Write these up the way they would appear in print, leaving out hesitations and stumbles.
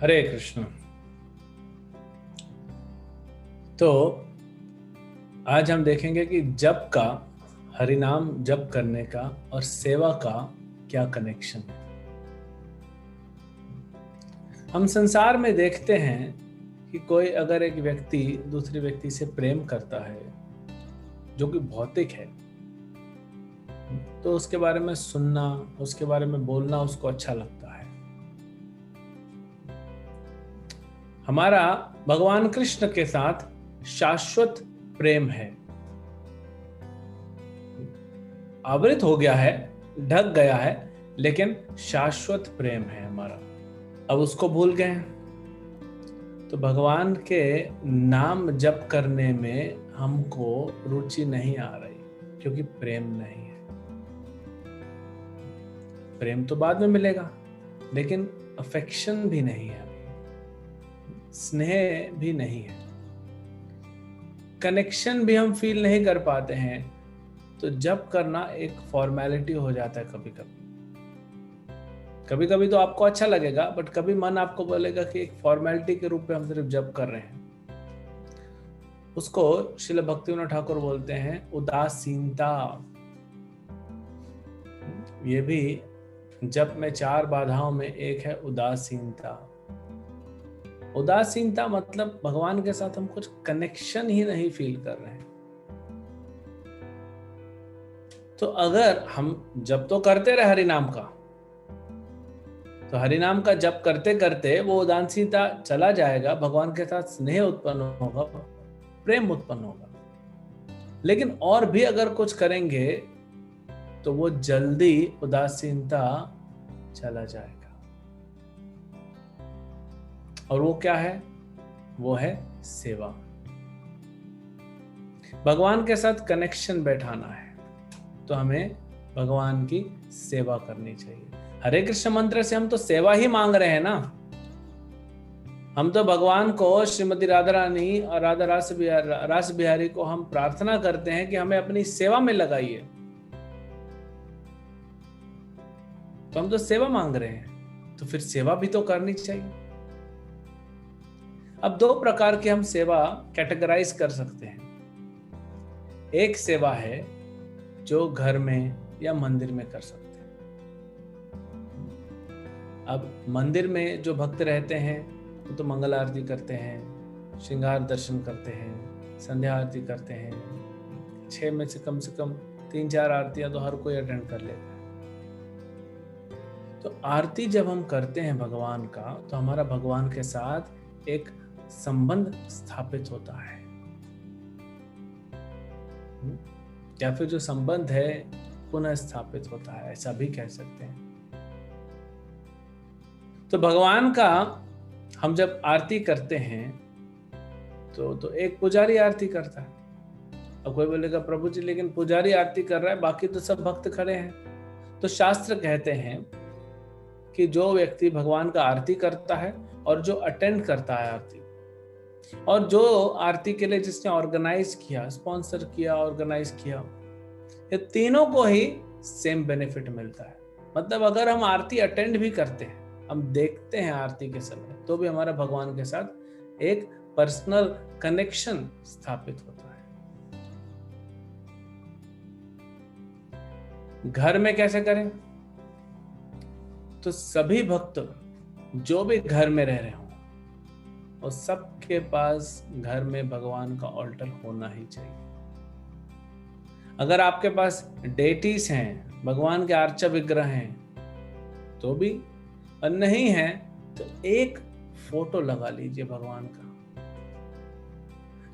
हरे कृष्ण। तो आज हम देखेंगे कि जप का, हरिनाम जप करने का और सेवा का क्या कनेक्शन है। हम संसार में देखते हैं कि कोई अगर एक व्यक्ति दूसरे व्यक्ति से प्रेम करता है जो कि भौतिक है, तो उसके बारे में सुनना, उसके बारे में बोलना उसको अच्छा लगता है। हमारा भगवान कृष्ण के साथ शाश्वत प्रेम है, आवृत हो गया है, ढक गया है, लेकिन शाश्वत प्रेम है हमारा। अब उसको भूल गए हैं, तो भगवान के नाम जप करने में हमको रुचि नहीं आ रही, क्योंकि प्रेम नहीं है। प्रेम तो बाद में मिलेगा, लेकिन अफेक्शन भी नहीं है, स्नेह भी नहीं है, कनेक्शन भी हम फील नहीं कर पाते हैं। तो जप करना एक फॉर्मेलिटी हो जाता है। कभी कभी कभी कभी तो आपको अच्छा लगेगा, बट कभी मन आपको बोलेगा कि एक फॉर्मेलिटी के रूप में हम सिर्फ जप कर रहे हैं। उसको श्रील भक्तिविनोद ठाकुर बोलते हैं उदासीनता। ये भी जप में 4 बाधाओं में एक है उदासीनता। उदासीनता मतलब भगवान के साथ हम कुछ कनेक्शन ही नहीं फील कर रहे हैं। तो अगर हम जप तो करते रहे हरिनाम का, तो हरिनाम का जप करते करते वो उदासीनता चला जाएगा, भगवान के साथ स्नेह उत्पन्न होगा, प्रेम उत्पन्न होगा। लेकिन और भी अगर कुछ करेंगे तो वो जल्दी उदासीनता चला जाएगा। और वो क्या है? वो है सेवा। भगवान के साथ कनेक्शन बैठाना है तो हमें भगवान की सेवा करनी चाहिए। हरे कृष्ण मंत्र से हम तो सेवा ही मांग रहे हैं ना। हम तो भगवान को, श्रीमती राधा रानी और राधा रास बिहारी को हम प्रार्थना करते हैं कि हमें अपनी सेवा में लगाइए। तो हम तो सेवा मांग रहे हैं, तो फिर सेवा भी तो करनी चाहिए। अब 2 प्रकार की हम सेवा कैटेगराइज कर सकते हैं। एक सेवा है जो घर में या मंदिर में कर सकते हैं। अब मंदिर में जो भक्त रहते हैं वो तो मंगल आरती करते हैं, श्रृंगार दर्शन करते हैं, संध्या आरती करते हैं। 6 में से कम 3-4 आरतियां तो हर कोई अटेंड कर लेता है। तो आरती जब हम करते हैं भगवान का, तो हमारा भगवान के साथ एक संबंध स्थापित होता है, या फिर जो संबंध है पुनः स्थापित होता है, ऐसा भी कह सकते हैं। तो भगवान का हम जब आरती करते हैं तो एक पुजारी आरती करता है। अब कोई बोलेगा प्रभु जी लेकिन पुजारी आरती कर रहा है, बाकी तो सब भक्त खड़े हैं। तो शास्त्र कहते हैं कि जो व्यक्ति भगवान का आरती करता है और जो अटेंड करता है आरती, और जो आरती के लिए जिसने ऑर्गेनाइज किया, स्पॉन्सर किया, ऑर्गेनाइज किया, ये तीनों को ही सेम बेनिफिट मिलता है। मतलब अगर हम आरती अटेंड भी करते हैं, हम देखते हैं आरती के समय, तो भी हमारा भगवान के साथ एक पर्सनल कनेक्शन स्थापित होता है। घर में कैसे करें? तो सभी भक्त जो भी घर में रह रहे हों, और सबके पास घर में भगवान का ऑल्टर होना ही चाहिए। अगर आपके पास डेटीज हैं, भगवान के अर्चा विग्रह हैं तो भी, और नहीं है तो एक फोटो लगा लीजिए भगवान का।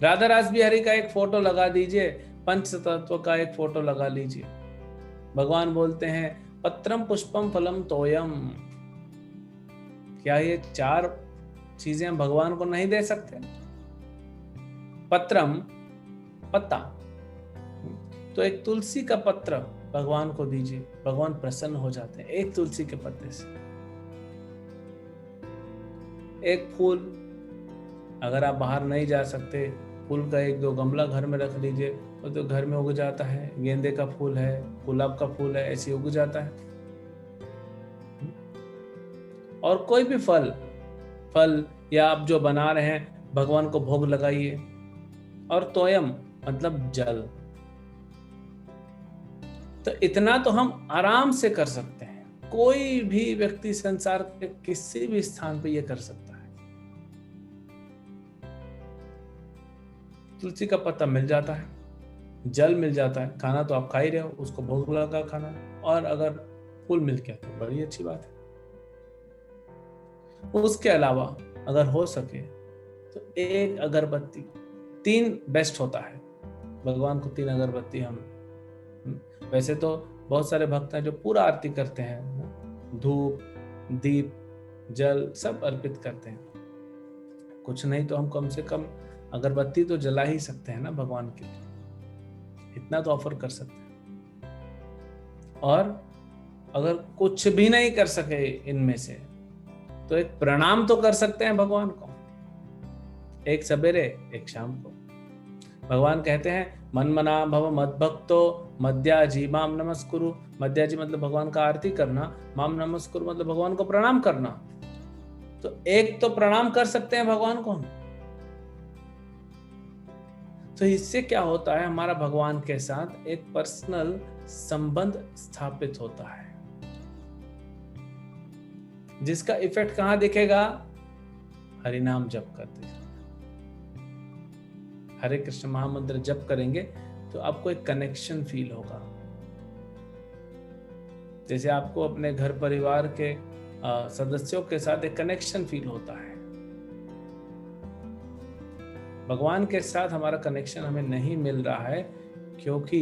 राधा रास बिहारी का एक फोटो लगा दीजिए, पंच तत्व का एक फोटो लगा लीजिए। भगवान बोलते हैं पत्रम पुष्पम फलम तोयम। क्या ये 4 चीजें हम भगवान को नहीं दे सकते? पत्रम, पत्ता, तो एक तुलसी का पत्र भगवान को दीजिए, भगवान प्रसन्न हो जाते हैं एक तुलसी के पत्ते से। एक फूल, अगर आप बाहर नहीं जा सकते, फूल का 1-2 गमला घर में रख लीजिए, वो तो घर में उग जाता है। गेंदे का फूल है, गुलाब का फूल है, ऐसे उग जाता है। और कोई भी फल फल या आप जो बना रहे हैं भगवान को भोग लगाइए। और तोयम मतलब जल। तो इतना तो हम आराम से कर सकते हैं, कोई भी व्यक्ति संसार के किसी भी स्थान पे ये कर सकता है। तुलसी का पत्ता मिल जाता है, जल मिल जाता है, खाना तो आप खा ही रहे हो, उसको भोग लगा खाना, और अगर फूल मिल गया तो बड़ी अच्छी बात है। उसके अलावा अगर हो सके तो एक अगरबत्ती, 3 बेस्ट होता है, भगवान को 3 अगरबत्ती हम, वैसे तो बहुत सारे भक्त हैं जो पूरा आरती करते हैं, धूप दीप जल सब अर्पित करते हैं, कुछ नहीं तो हम कम से कम अगरबत्ती तो जला ही सकते हैं ना भगवान के लिए, इतना तो ऑफर कर सकते हैं। और अगर कुछ भी नहीं कर सके इनमें से तो एक प्रणाम तो कर सकते हैं भगवान को, एक सवेरे एक शाम को। भगवान कहते हैं मन मना भव मद भक्तो मद्याजी माम नमस्कुरु। मद्याजी मतलब भगवान का आरती करना, माम नमस्कुरु मतलब भगवान को प्रणाम करना। तो एक तो प्रणाम कर सकते हैं भगवान को हम। तो इससे क्या होता है, हमारा भगवान के साथ एक पर्सनल संबंध स्थापित होता है, जिसका इफेक्ट कहां दिखेगा, हरिनाम जप करते हैं, हरे कृष्ण महामंत्र जप करेंगे तो आपको एक कनेक्शन फील होगा। जैसे आपको अपने घर परिवार के सदस्यों के साथ एक कनेक्शन फील होता है, भगवान के साथ हमारा कनेक्शन हमें नहीं मिल रहा है क्योंकि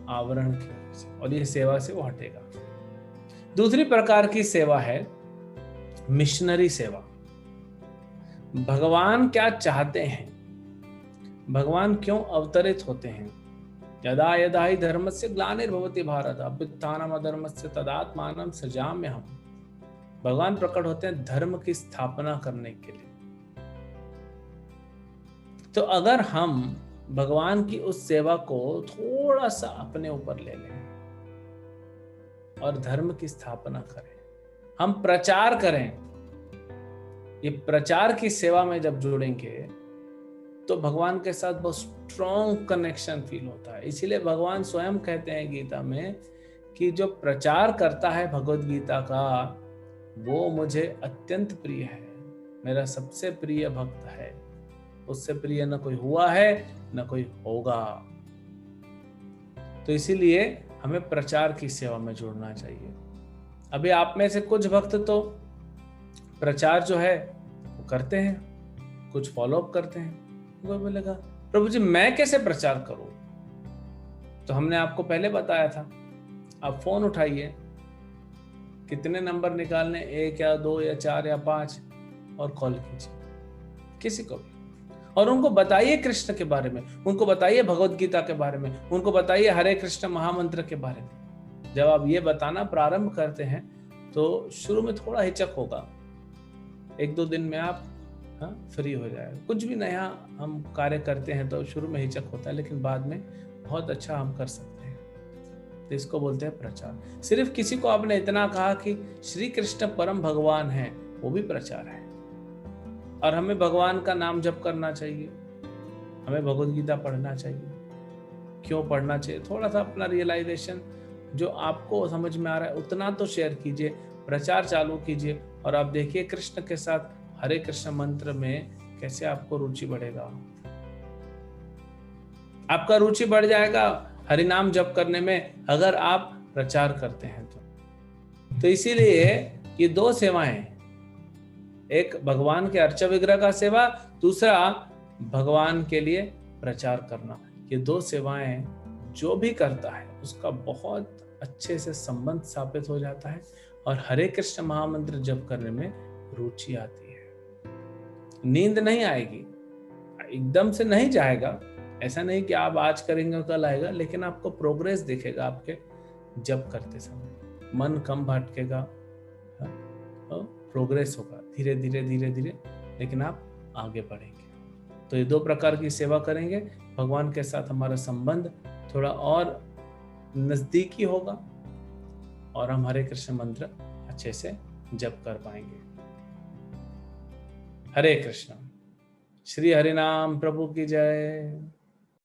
आवरण की वजह से, और ये सेवा से वो हटेगा। दूसरी प्रकार की सेवा है मिशनरी सेवा। भगवान क्या चाहते हैं, भगवान क्यों अवतरित होते हैं। यदा यदा ही धर्मस्य ग्लानिर्भवति भारत अभ्युत्थानम् अधर्मस्य तदात्मानं सृजाम्यहम्। भगवान प्रकट होते हैं धर्म की स्थापना करने के लिए। तो अगर हम भगवान की उस सेवा को थोड़ा सा अपने ऊपर ले लें और धर्म की स्थापना करें, हम प्रचार करें, ये प्रचार की सेवा में जब जुड़ेंगे तो भगवान के साथ बहुत स्ट्रॉन्ग कनेक्शन फील होता है। इसीलिए भगवान स्वयं कहते हैं गीता में कि जो प्रचार करता है भगवद गीता का वो मुझे अत्यंत प्रिय है, मेरा सबसे प्रिय भक्त है, उससे प्रिय न कोई हुआ है न कोई होगा। तो इसीलिए हमें प्रचार की सेवा में जुड़ना चाहिए। अभी आप में से कुछ भक्त तो प्रचार जो है वो करते हैं, कुछ फॉलोअप करते हैं। वो बोलेगा प्रभु जी मैं कैसे प्रचार करूं, तो हमने आपको पहले बताया था, आप फोन उठाइए, कितने नंबर निकालने, 1 या 2 या 4 या 5, और कॉल कीजिए किसी को भी, और उनको बताइए कृष्ण के बारे में, उनको बताइए भगवद गीता के बारे में, उनको बताइए हरे कृष्ण महामंत्र के बारे में। जब आप ये बताना प्रारंभ करते हैं तो शुरू में थोड़ा हिचक होगा, 1-2 दिन में आप फ्री हो जाएगा। कुछ भी नया हम कार्य करते हैं तो शुरू में हिचक होता है, लेकिन बाद में बहुत अच्छा हम कर सकते हैं। तो इसको बोलते हैं प्रचार। सिर्फ किसी को आपने इतना कहा कि श्री कृष्ण परम भगवान है, वो भी प्रचार है। और हमें भगवान का नाम जप करना चाहिए, हमें भगवद गीता पढ़ना चाहिए। क्यों पढ़ना चाहिए, थोड़ा सा अपना रियलाइजेशन जो आपको समझ में आ रहा है उतना तो शेयर कीजिए, प्रचार चालू कीजिए, और आप देखिए कृष्ण के साथ हरे कृष्ण मंत्र में कैसे आपको रुचि बढ़ेगा। आपका रुचि बढ़ जाएगा हरिनाम जप करने में अगर आप प्रचार करते हैं तो इसीलिए ये 2 सेवाएं, एक भगवान के अर्चा विग्रह का सेवा, दूसरा भगवान के लिए प्रचार करना। ये 2 सेवाएं जो भी करता है उसका बहुत अच्छे से संबंध स्थापित हो जाता है और हरे कृष्ण महामंत्र जप करने में रुचि आती है। नींद नहीं आएगी, एकदम से नहीं जाएगा, ऐसा नहीं कि आप आज करेंगे कल आएगा, लेकिन आपको प्रोग्रेस दिखेगा आपके जप करते समय, मन कम भटकेगा, प्रोग्रेस होगा धीरे धीरे धीरे धीरे, लेकिन आप आगे बढ़ेंगे। तो ये 2 प्रकार की सेवा करेंगे, भगवान के साथ हमारा संबंध थोड़ा और नजदीकी होगा और हम हरे कृष्ण मंत्र अच्छे से जप कर पाएंगे। हरे कृष्ण। श्री हरिनाम प्रभु की जय।